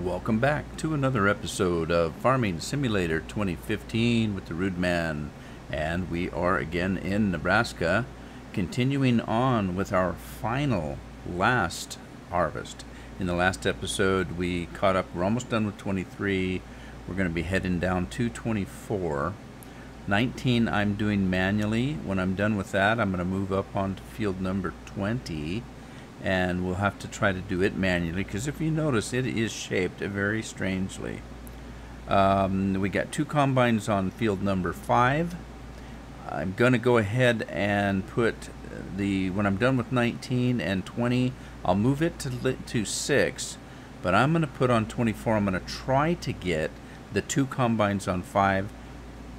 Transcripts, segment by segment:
Welcome back to another episode of Farming Simulator 2015 with the Rude Man, and we are again in Nebraska, continuing on with our last harvest. In the last episode we caught up, we're almost done with 23, we're going to be heading down to 24. 19 I'm doing manually. When I'm done with that, I'm going to move up onto field number 20. And we'll have to try to do it manually, because if you notice, it is shaped very strangely. We got two combines on field number 5. I'm going to go ahead and put when I'm done with 19 and 20, I'll move it to 6, but I'm going to put on 24. I'm going to try to get the two combines on 5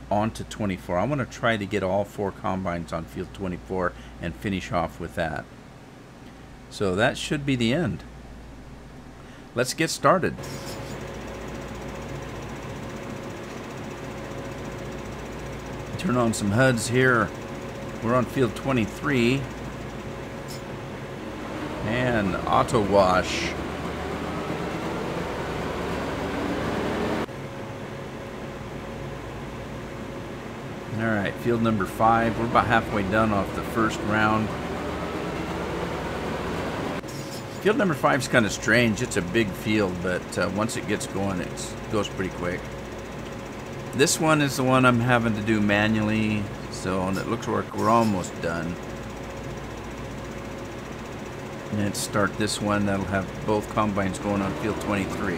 onto 24. I'm going to try to get all 4 combines on field 24 and finish off with that. So that should be the end. Let's get started. Turn on some HUDs here. We're on field 23. And auto wash. Alright, field number 5. We're about halfway done off the first round. Field number 5 is kind of strange. It's a big field, but once it gets going, it goes pretty quick. This one is the one I'm having to do manually, so it looks like we're almost done. Let's start this one. That'll have both combines going on field 23.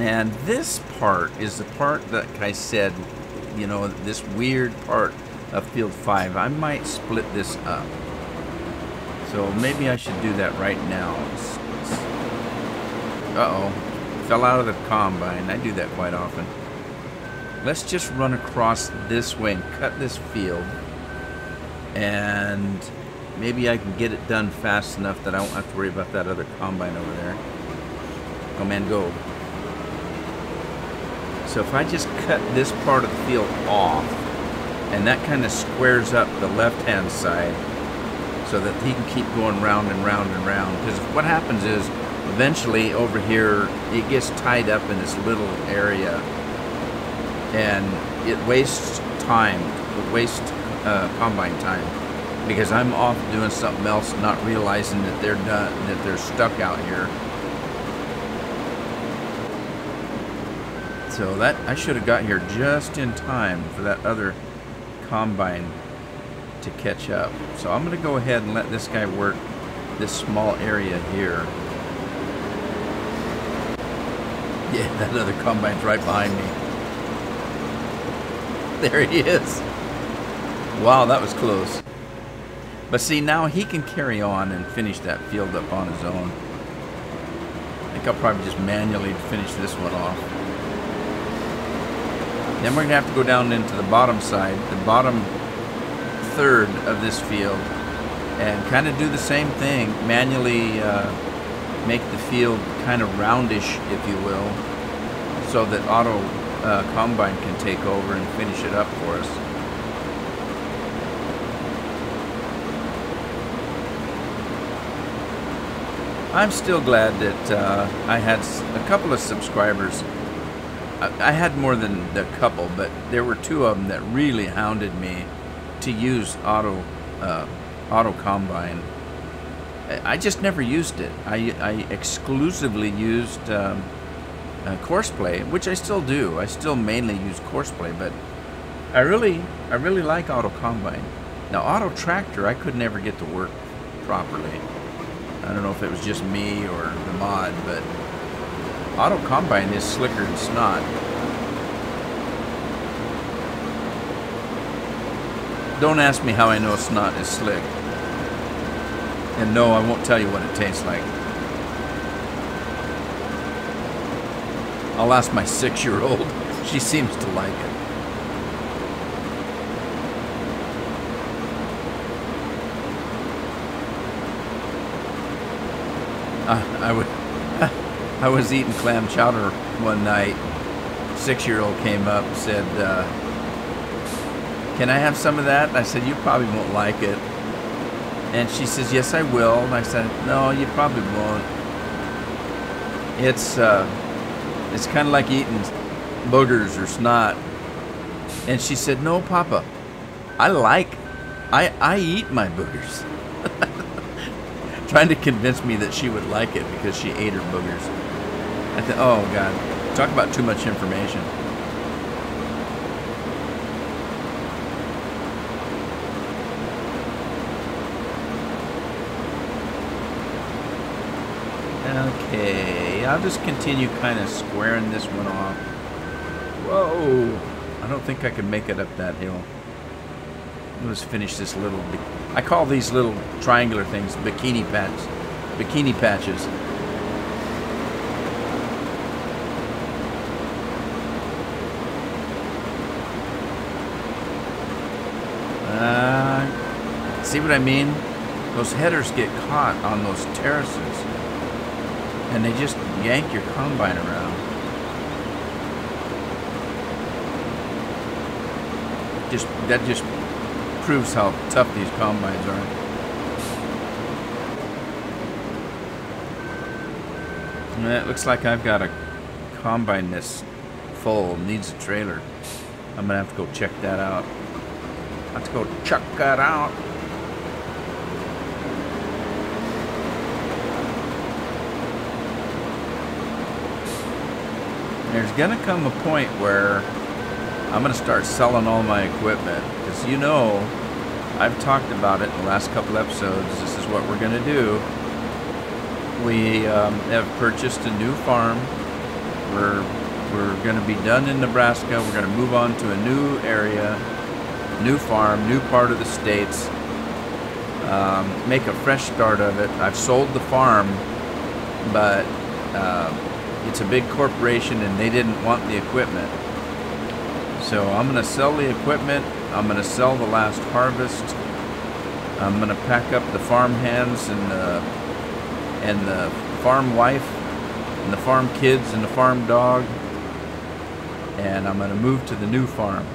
And this part is the part that I said, you know, this weird part of field 5. I might split this up, so maybe I should do that right now. Uh-oh, fell out of the combine. I do that quite often. Let's just run across this way and cut this field, and maybe I can get it done fast enough that I won't have to worry about that other combine over there. Go, man, go. So if I just cut this part of the field off, and that kind of squares up the left-hand side so that he can keep going round and round and round. Because what happens is, eventually over here, it gets tied up in this little area, and it wastes time, combine time, because I'm off doing something else, not realizing that they're done, that they're stuck out here. So that I should have got here just in time for that other combine to catch up. So I'm going to go ahead and let this guy work this small area here. Yeah, that other combine's right behind me. There he is. Wow, that was close. But see, now he can carry on and finish that field up on his own. I think I'll probably just manually finish this one off. Then we're going to have to go down into the bottom side, the bottom third of this field, and kind of do the same thing, manually make the field kind of roundish, if you will, so that auto combine can take over and finish it up for us. I'm still glad that I had a couple of subscribers. I had more than a couple, but there were 2 of them that really hounded me to use auto combine. I just never used it. I exclusively used Courseplay, which I still do. I still mainly use Courseplay, but I really like auto combine. Now auto tractor, I could never get to work properly. I don't know if it was just me or the mod, but auto combine is slicker than snot. Don't ask me how I know snot is slick. And no, I won't tell you what it tastes like. I'll ask my 6-year-old. She seems to like it. I was eating clam chowder one night. 6-year-old came up and said, can I have some of that? And I said, you probably won't like it. And she says, yes, I will. And I said, no, you probably won't. It's kind of like eating boogers or snot. And she said, no, Papa, I eat my boogers. Trying to convince me that she would like it because she ate her boogers. I thought, oh, God. Talk about too much information. Okay, I'll just continue kind of squaring this one off. Whoa! I don't think I can make it up that hill. Let's finish this little... I call these little triangular things bikini patches. Bikini patches. See what I mean? Those headers get caught on those terraces. And they just yank your combine around. That just proves how tough these combines are. And it looks like I've got a combine that's full, needs a trailer. I'm gonna have to go check that out. I have to go check that out. There's gonna come a point where I'm gonna start selling all my equipment, because you know, I've talked about it in the last couple episodes. This is what we're gonna do. We have purchased a new farm. We're gonna be done in Nebraska. We're gonna move on to a new area, new farm, new part of the States. Make a fresh start of it. I've sold the farm, but it's a big corporation and they didn't want the equipment. So I'm going to sell the equipment. I'm going to sell the last harvest. I'm going to pack up the farm hands and the farm wife and the farm kids and the farm dog. And I'm going to move to the new farm.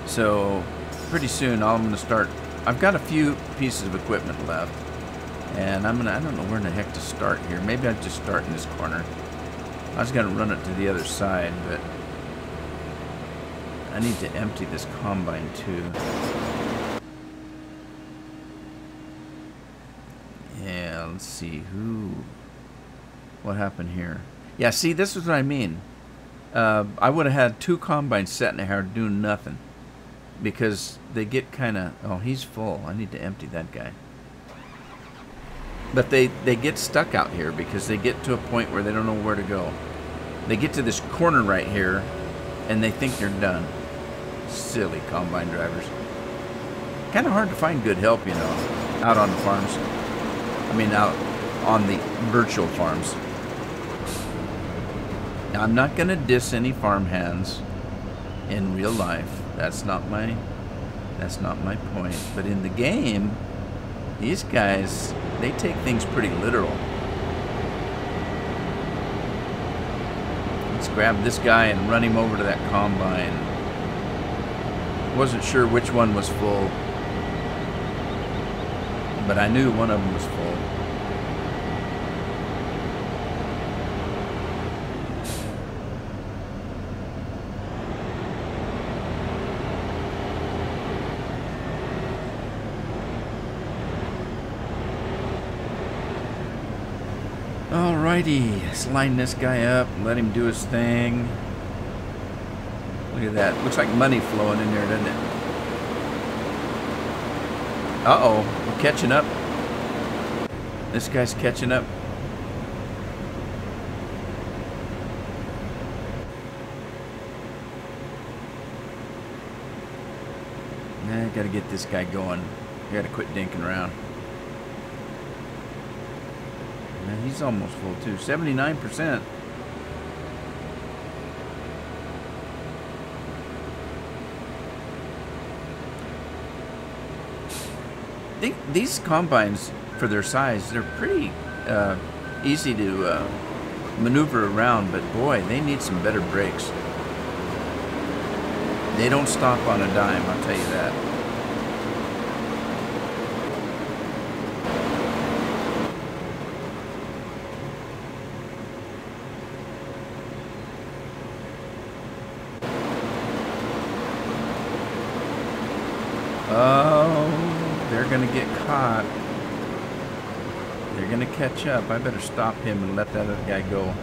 So pretty soon I'm going to start. I've got a few pieces of equipment left. And I don't know where the heck to start here. Maybe I'll just start in this corner. I was going to run it to the other side, but I need to empty this combine too. Yeah, let's see what happened here. Yeah, see, this is what I mean. I would have had two combines sitting there doing nothing, because they get kind of, oh, he's full. I need to empty that guy. But they get stuck out here because they get to a point where they don't know where to go. They get to this corner right here, and they think they're done. Silly combine drivers. Kind of hard to find good help, you know, out on the farms. I mean, out on the virtual farms. Now, I'm not going to diss any farm hands in real life. That's not my point. But in the game, these guys, they take things pretty literal. Let's grab this guy and run him over to that combine. Wasn't sure which one was full, but I knew one of them was full. Alrighty, let's line this guy up and let him do his thing. Look at that. Looks like money flowing in there, doesn't it? Uh-oh, we're catching up. This guy's catching up. I gotta get this guy going. I gotta quit dinking around. He's almost full too. 79%. I think these combines, for their size, they're pretty easy to maneuver around, but boy, they need some better brakes. They don't stop on a dime, I'll tell you that. going to get caught. They're going to catch up. I better stop him and let that other guy go.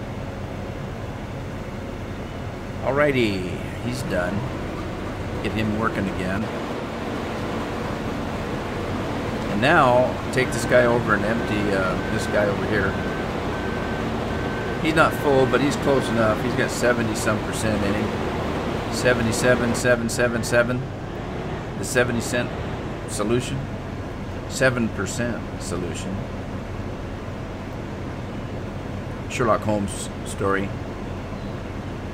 Alrighty, he's done. Get him working again. And now, take this guy over and empty this guy over here. He's not full, but he's close enough. He's got 70-some% in him. 77,777. The 70-cent solution. 7% solution. Sherlock Holmes story.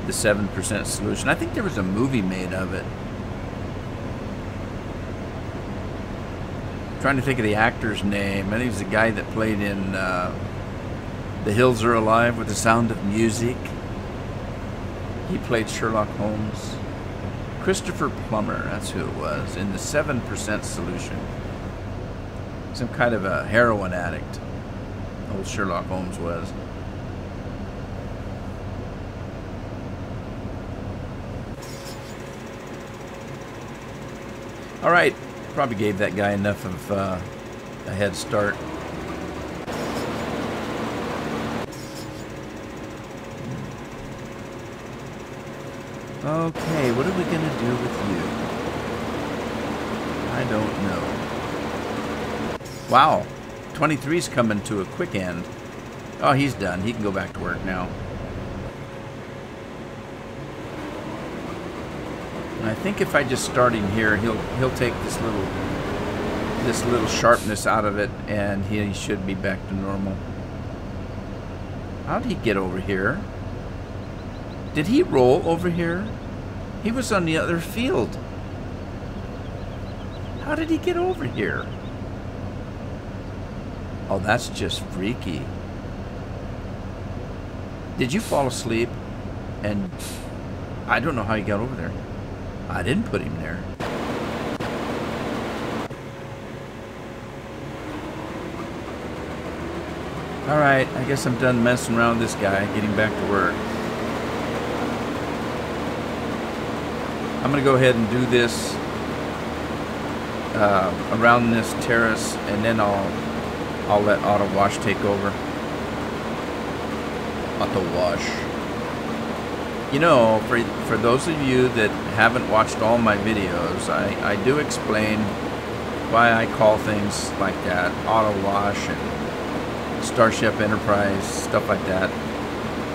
The 7% solution. I think there was a movie made of it. I'm trying to think of the actor's name. I think it was the guy that played in The Hills Are Alive with the Sound of Music. He played Sherlock Holmes. Christopher Plummer, that's who it was, in the 7% solution. Some kind of a heroin addict. Old Sherlock Holmes was. Alright, probably gave that guy enough of a head start. Okay, what are we going to do with you? I don't know. Wow, 23's coming to a quick end. Oh, he's done. He can go back to work now. And I think if I just start him here, he'll take this little sharpness out of it, and he should be back to normal. How'd he get over here? Did he roll over here? He was on the other field. How did he get over here? Oh, that's just freaky. Did you fall asleep? And I don't know how you got over there. I didn't put him there. Alright, I guess I'm done messing around with this guy, getting back to work. I'm going to go ahead and do this around this terrace, and then I'll let auto wash take over. Auto wash. You know, for those of you that haven't watched all my videos, I do explain why I call things like that, auto wash and Starship Enterprise, stuff like that.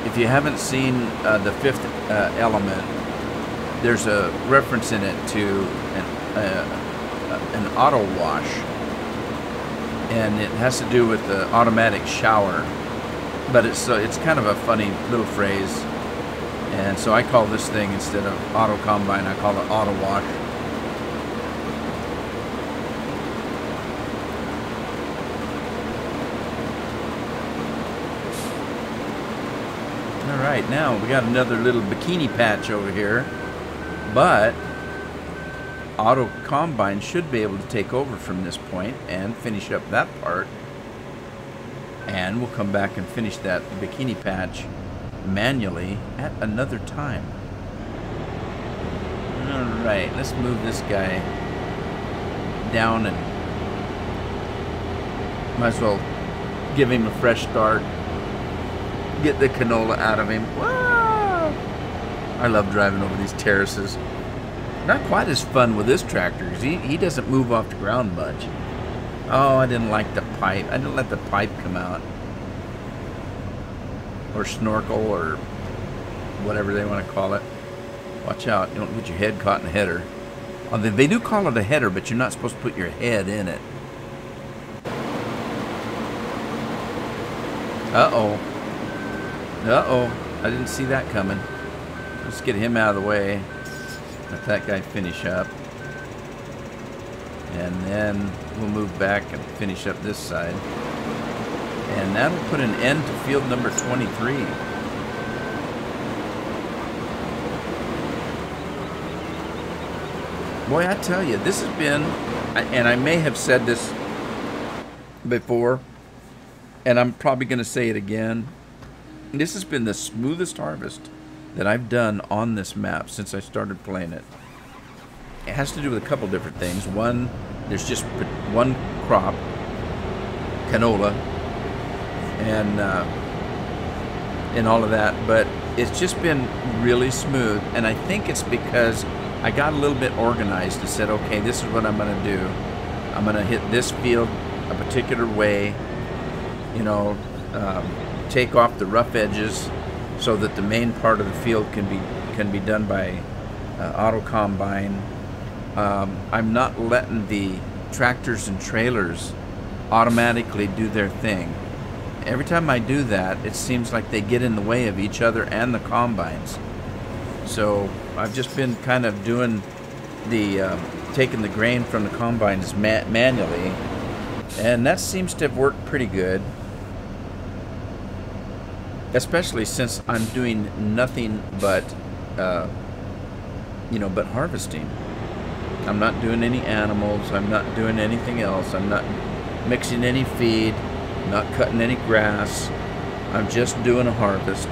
If you haven't seen the fifth element, there's a reference in it to an auto wash, and it has to do with the automatic shower. But it's kind of a funny little phrase. And so I call this thing, instead of auto combine, I call it auto wash. Alright, now we got another little bikini patch over here. But auto combine should be able to take over from this point and finish up that part. And we'll come back and finish that bikini patch manually at another time. Alright, let's move this guy down, and might as well give him a fresh start. Get the canola out of him. Whoa! I love driving over these terraces. Not quite as fun with this tractor, because he doesn't move off the ground much. Oh, I didn't like the pipe. I didn't let the pipe come out. Or snorkel, or whatever they want to call it. Watch out, you don't get your head caught in a header. Oh, they do call it a header, but you're not supposed to put your head in it. Uh-oh. Uh-oh. I didn't see that coming. Let's get him out of the way. Let that guy finish up. And then we'll move back and finish up this side. And that'll put an end to field number 23. Boy, I tell you, this has been, and I may have said this before, and I'm probably going to say it again, this has been the smoothest harvest that I've done on this map since I started playing it. It has to do with a couple different things. One, There's just one crop, canola, and all of that, but it's just been really smooth. And I think it's because I got a little bit organized and said, okay, this is what I'm going to do. I'm going to hit this field a particular way, you know, take off the rough edges so that the main part of the field can be done by auto combine. I'm not letting the tractors and trailers automatically do their thing. Every time I do that, it seems like they get in the way of each other and the combines. So I've just been kind of doing the taking the grain from the combines manually, and that seems to have worked pretty good, especially since I'm doing nothing but but harvesting. I'm not doing any animals, I'm not doing anything else, I'm not mixing any feed, not cutting any grass. I'm just doing a harvest,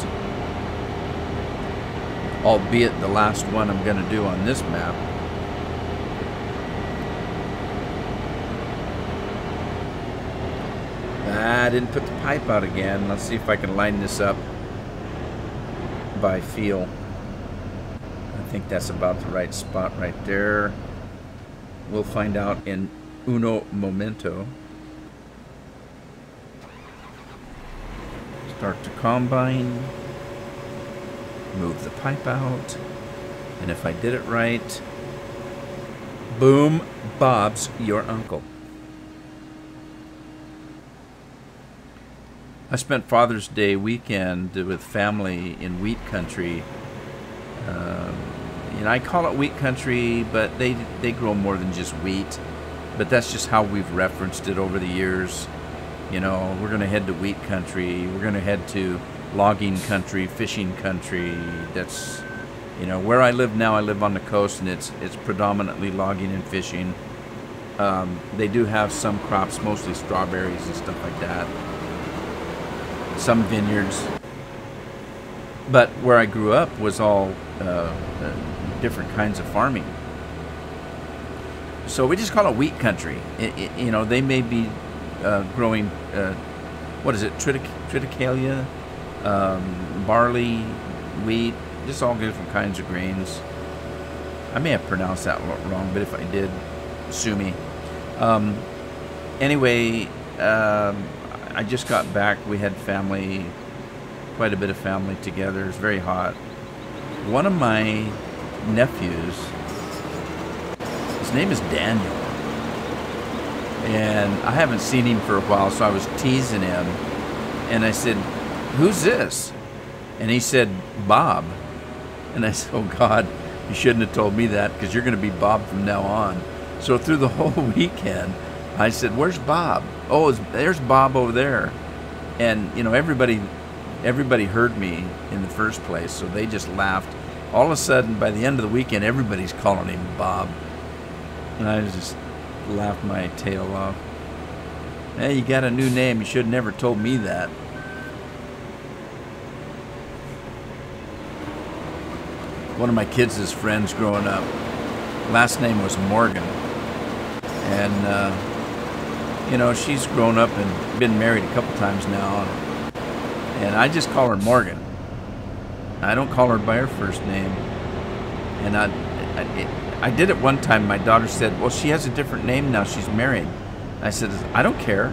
albeit the last one I'm going to do on this map. I didn't put the pipe out again. Let's see if I can line this up by feel. I think that's about the right spot right there. We'll find out in uno momento. Start to combine. Move the pipe out. And if I did it right, boom, Bob's your uncle. I spent Father's Day weekend with family in wheat country. I call it wheat country, but they grow more than just wheat. But that's just how we've referenced it over the years. You know, we're going to head to wheat country. We're going to head to logging country, fishing country. That's, where I live now. I live on the coast, and it's predominantly logging and fishing. They do have some crops, mostly strawberries and stuff like that. Some vineyards. But where I grew up was all different kinds of farming. So we just call it wheat country. They may be growing, triticale, barley, wheat, just all different kinds of grains. I may have pronounced that wrong, but if I did, sue me. Anyway, I just got back. We had family, quite a bit of family together. It was very hot. One of my nephews, his name is Daniel, and I haven't seen him for a while, so I was teasing him, and I said, "Who's this?" And he said, "Bob." And I said, "Oh God, you shouldn't have told me that, because you're going to be Bob from now on." So through the whole weekend, I said, "Where's Bob?" "Oh, there's Bob over there." And everybody heard me in the first place, so they just laughed. All of a sudden, by the end of the weekend, everybody's calling him Bob, and I just laughed my tail off. Hey, you got a new name. You should have never told me that. One of my kids' friends growing up, last name was Morgan, and she's grown up and been married a couple times now, and I just call her Morgan. I don't call her by her first name. And I did it one time. My daughter said, "Well, she has a different name now. She's married." I said, "I don't care."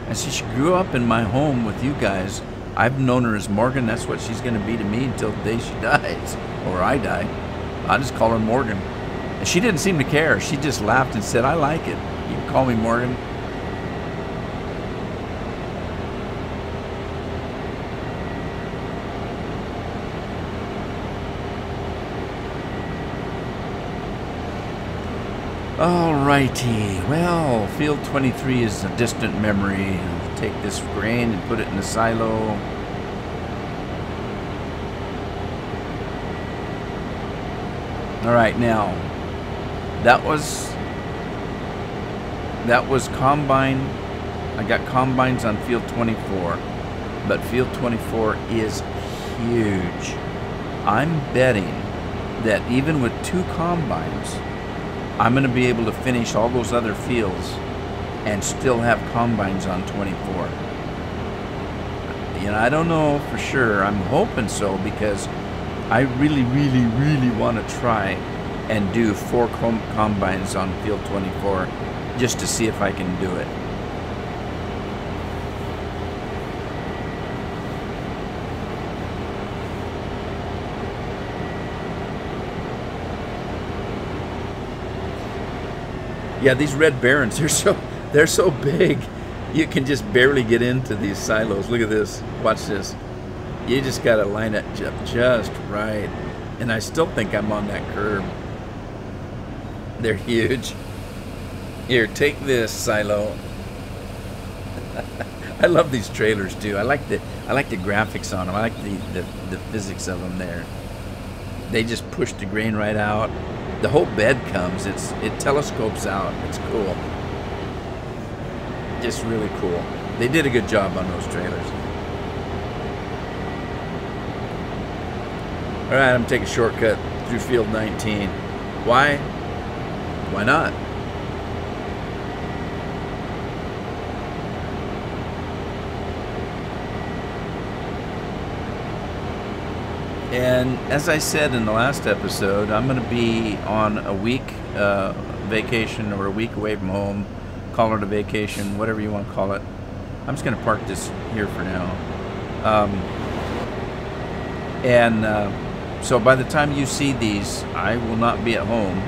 I said, "She grew up in my home with you guys. I've known her as Morgan. That's what she's going to be to me until the day she dies, or I die. I just call her Morgan." And she didn't seem to care. She just laughed and said, "I like it. You can call me Morgan." Alrighty, well, field 23 is a distant memory. I'll take this grain and put it in the silo. Alright, now, that was combine. I got combines on field 24, but field 24 is huge. I'm betting that even with 2 combines, I'm going to be able to finish all those other fields and still have combines on 24. You know, I don't know for sure. I'm hoping so, because I really, really, really want to try and do 4 combines on field 24 just to see if I can do it. Yeah, these Red Barons, they're so big. You can just barely get into these silos. Look at this. Watch this. You just got to line it just right. And I still think I'm on that curb. They're huge. Here, take this silo. I love these trailers too. I like the graphics on them. I like the physics of them there. They just push the grain right out. The whole bed comes. It telescopes out. It's cool. Just really cool. They did a good job on those trailers. All right, I'm gonna take a shortcut through field 19. Why? Why not? And as I said in the last episode, I'm going to be on a week vacation, or a week away from home. Call it a vacation, whatever you want to call it. I'm just going to park this here for now. So by the time you see these, I will not be at home.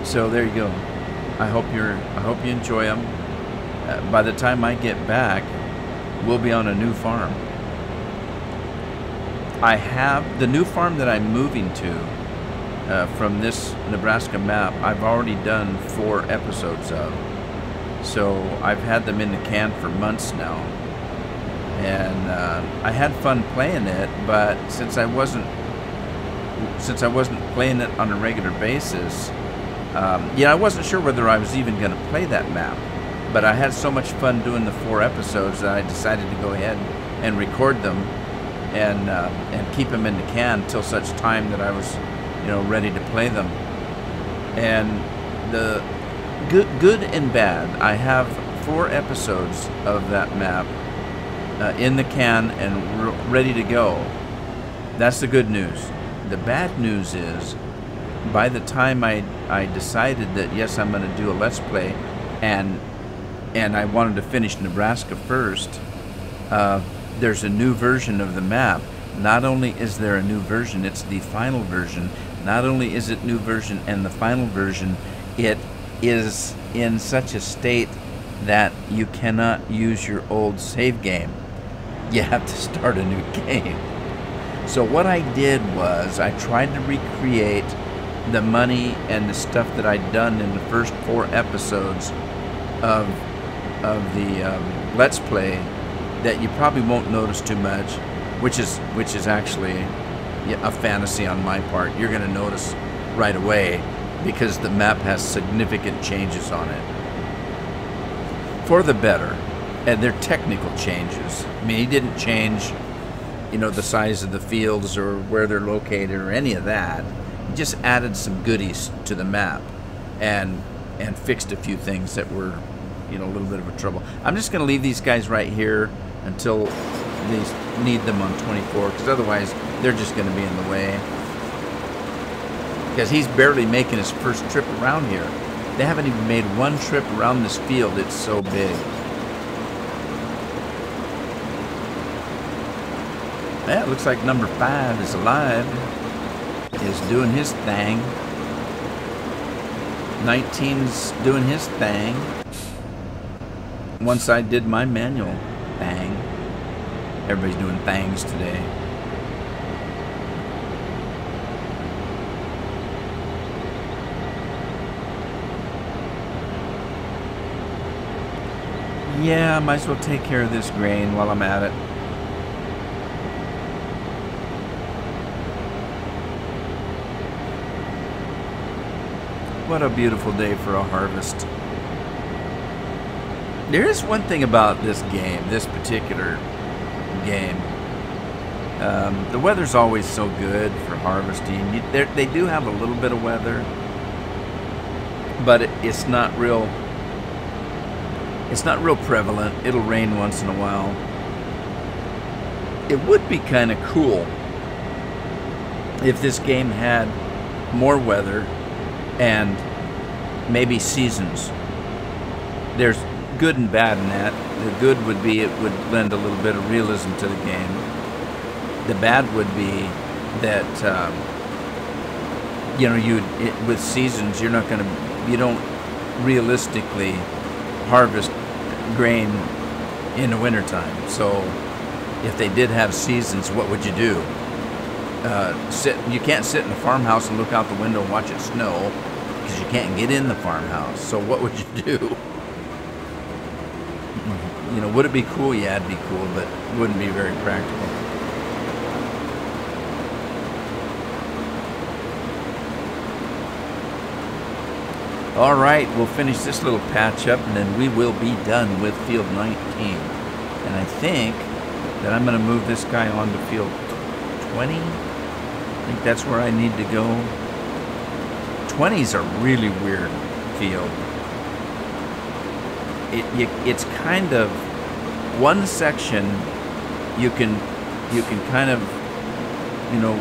So there you go. I hope you enjoy them. By the time I get back, we'll be on a new farm. I have the new farm that I'm moving to from this Nebraska map. I've already done 4 episodes of, so I've had them in the can for months now, and I had fun playing it. But since I wasn't playing it on a regular basis, I wasn't sure whether I was even going to play that map. But I had so much fun doing the 4 episodes that I decided to go ahead and record them and keep them in the can till such time that I was, ready to play them. And the good and bad, I have 4 episodes of that map in the can and ready to go. That's the good news. The bad news is, by the time I decided that yes, I'm going to do a Let's Play, and I wanted to finish Nebraska first, there's a new version of the map. Not only is there a new version, it's the final version. Not only is it new version and the final version, it is in such a state that you cannot use your old save game. You have to start a new game. So what I did was I tried to recreate the money and the stuff that I'd done in the first 4 episodes of the Let's Play that you probably won't notice too much, which is actually a fantasy on my part. You're going to notice right away because the map has significant changes on it for the better, and they're technical changes. I mean, he didn't change, the size of the fields or where they're located or any of that. He just added some goodies to the map and fixed a few things that were, a little bit of a trouble. I'm just going to leave these guys right here until they need them on 24, because otherwise they're just going to be in the way. Because he's barely making his first trip around here. They haven't even made 1 trip around this field. It's so big. Yeah, it looks like number 5 is alive. Is doing his thing. 19's doing his thing. Once I did my manual thing. Everybody's doing things today. Yeah, I might as well take care of this grain while I'm at it. What a beautiful day for a harvest. There is one thing about this game, this particular game, The weather's always so good for harvesting. They do have a little bit of weather, but it's not real. It's not real prevalent. It'll rain once in a while. It would be kind of cool if this game had more weather and maybe seasons. There's good and bad in that. The good would be it would lend a little bit of realism to the game. The bad would be that you know, with seasons, you don't realistically harvest grain in the wintertime. So if they did have seasons, what would you do? You can't sit in a farmhouse and look out the window and watch it snow because you can't get in the farmhouse. So what would you do? You know, would it be cool? Yeah, it'd be cool, but it wouldn't be very practical. All right, we'll finish this little patch up, and then we will be done with field 19. And I think that I'm going to move this guy on to field 20. I think that's where I need to go. 20 is a really weird field. It's kind of one section. You can kind of, you know,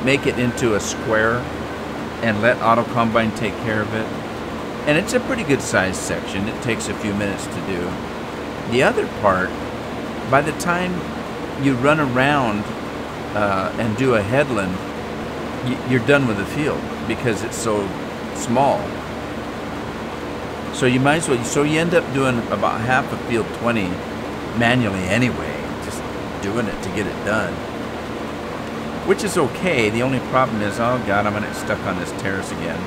make it into a square and let Auto Combine take care of it. And it's a pretty good sized section. It takes a few minutes to do. The other part, by the time you run around and do a headland, you're done with the field because it's so small. So you might as well, so you end up doing about half of field 20 manually anyway, just doing it to get it done. Which is okay. The only problem is, oh God, I'm gonna get stuck on this terrace again.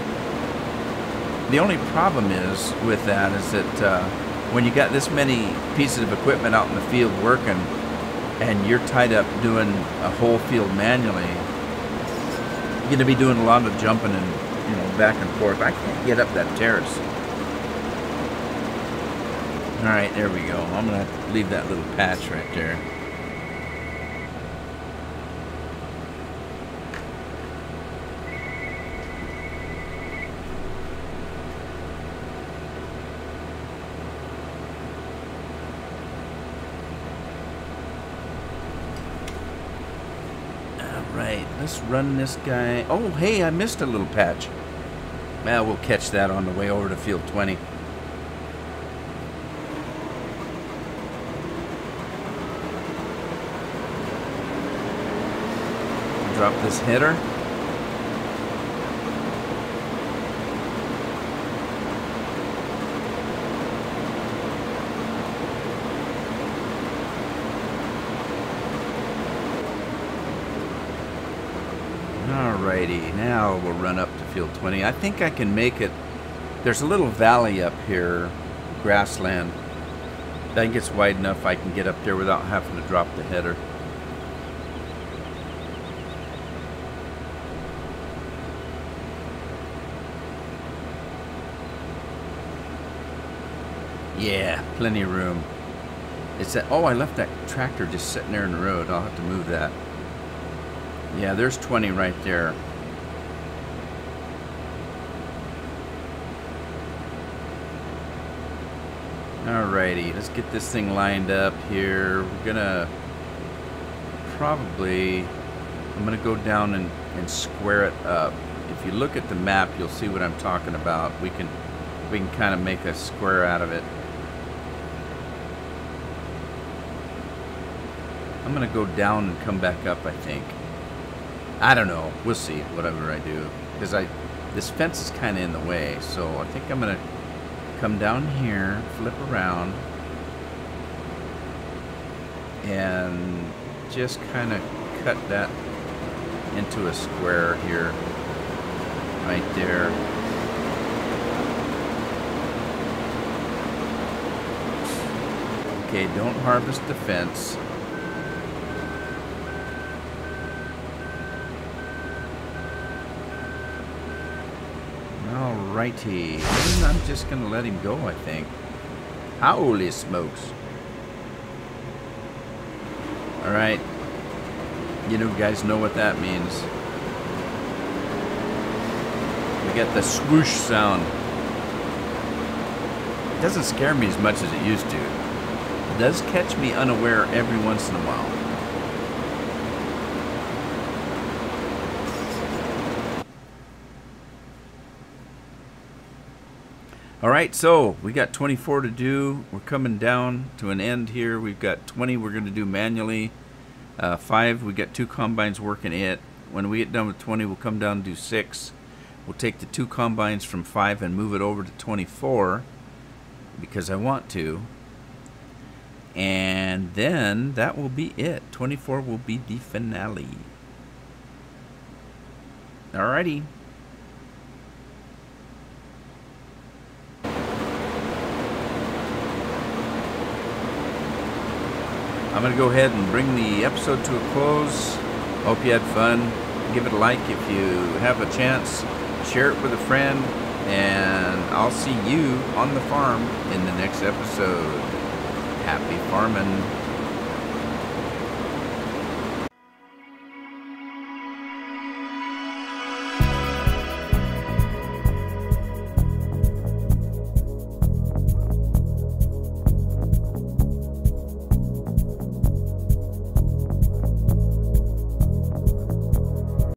The only problem is with that is that when you got this many pieces of equipment out in the field working, and you're tied up doing a whole field manually, you're gonna be doing a lot of jumping and, you know, back and forth. I can't get up that terrace. All right, there we go. I'm gonna have to leave that little patch right there. Right, let's run this guy. Oh, hey, I missed a little patch. Well, we'll catch that on the way over to field 20. Drop this header. Alrighty, now we'll run up to field 20. I think I can make it. There's a little valley up here, grassland. I think it's wide enough I can get up there without having to drop the header. Yeah, plenty of room. It's that. Oh, I left that tractor just sitting there in the road. I'll have to move that. Yeah, there's 20 right there. Alrighty, let's get this thing lined up here. We're gonna probably, I'm gonna go down and square it up. If you look at the map, you'll see what I'm talking about. We can kind of make a square out of it. I'm gonna go down and come back up, I think. I don't know. We'll see. Whatever I do, because this fence is kind of in the way. So I think I'm gonna come down here, flip around, and just kind of cut that into a square here, right there. Okay, don't harvest the fence. Alrighty, and I'm just gonna let him go, I think. Holy smokes. Alright, You know, guys know what that means. We get the swoosh sound. It doesn't scare me as much as it used to. It does catch me unaware every once in a while. Alright, so we got 24 to do. We're coming down to an end here. We've got 20 we're going to do manually. 5, we got 2 combines working it. When we get done with 20, we'll come down and do 6. We'll take the 2 combines from 5 and move it over to 24 because I want to. And then that will be it. 24 will be the finale. Alrighty. I'm going to go ahead and bring the episode to a close. Hope you had fun. Give it a like if you have a chance. Share it with a friend. And I'll see you on the farm in the next episode. Happy farming.